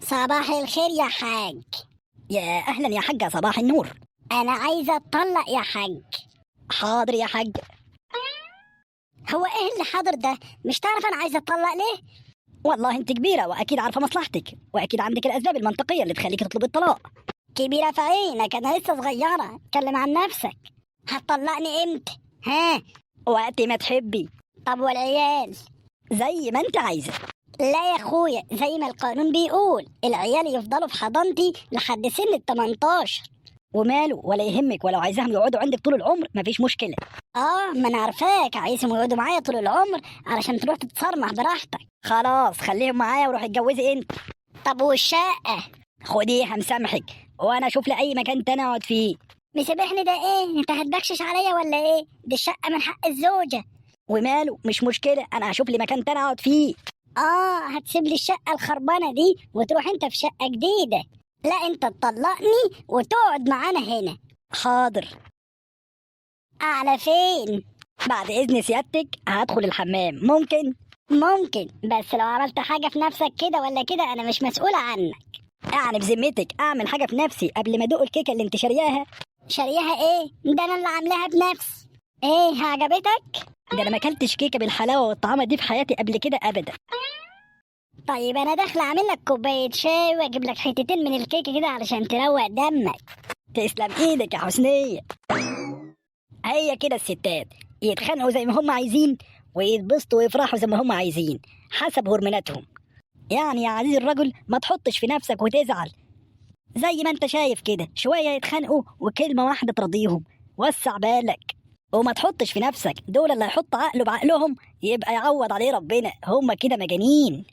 صباح الخير يا حاج. يا أهلا يا حاجة، صباح النور. أنا عايزة أتطلق يا حاج. حاضر يا حاج. هو إيه اللي حاضر ده؟ مش تعرف أنا عايزة أتطلق ليه؟ والله أنت كبيرة وأكيد عارفة مصلحتك، وأكيد عندك الأسباب المنطقية اللي تخليك تطلب الطلاق. كبيرة في عينك، أنا لسه صغيرة، اتكلم عن نفسك. هتطلقني إمتى؟ ها؟ وقت ما تحبي. طب والعيال؟ زي ما أنت عايزة. لا يا أخويا، زي ما القانون بيقول العيال يفضلوا في حضانتي لحد سن ال18. وماله، ولا يهمك، ولو عايزاهم يقعدوا عندك طول العمر مفيش مشكلة. ما أنا عارفاك عايزهم يقعدوا معايا طول العمر علشان تروح تتصرمح براحتك. خلاص خليهم معايا وروح اتجوزي أنت. طب والشقة؟ خديها مسامحك، وأنا أشوف لي أي مكان تاني أقعد فيه. مسامحني ده إيه؟ أنت هتبكشش عليا ولا إيه؟ دي الشقة من حق الزوجة. وماله، مش مشكلة، أنا هشوف لي مكان تاني أقعد فيه. هتسيب لي الشقة الخربانة دي وتروح انت في شقة جديدة؟ لا، انت تطلقني وتقعد معانا هنا. حاضر. على فين؟ بعد إذن سيادتك هدخل الحمام، ممكن؟ ممكن، بس لو عملت حاجة في نفسك كده ولا كده انا مش مسؤولة عنك. يعني بذمتك أعمل حاجة في نفسي قبل ما أدوق الكيكة اللي أنت شارياها؟ شاريها ايه؟ ده انا اللي عاملاها بنفسي. ايه، عجبتك؟ ده أنا ما أكلتش كيكة بالحلاوة والطعامة دي في حياتي قبل كده أبدا. طيب انا داخلة اعمل لك كوباية شاي واجيب لك حتتين من الكيكة كده علشان تروق دمك. تسلم إيدك يا حسنية. هي كده الستات يتخانقوا زي ما هم عايزين ويتبسطوا ويفرحوا زي ما هم عايزين حسب هرموناتهم. يعني يا عزيز الرجل ما تحطش في نفسك وتزعل، زي ما انت شايف كده شوية يتخانقوا وكلمة واحدة ترضيهم. وسع بالك وما تحطش في نفسك، دول اللي هيحط عقله بعقلهم يبقى يعوض عليه ربنا، هم كده مجانين.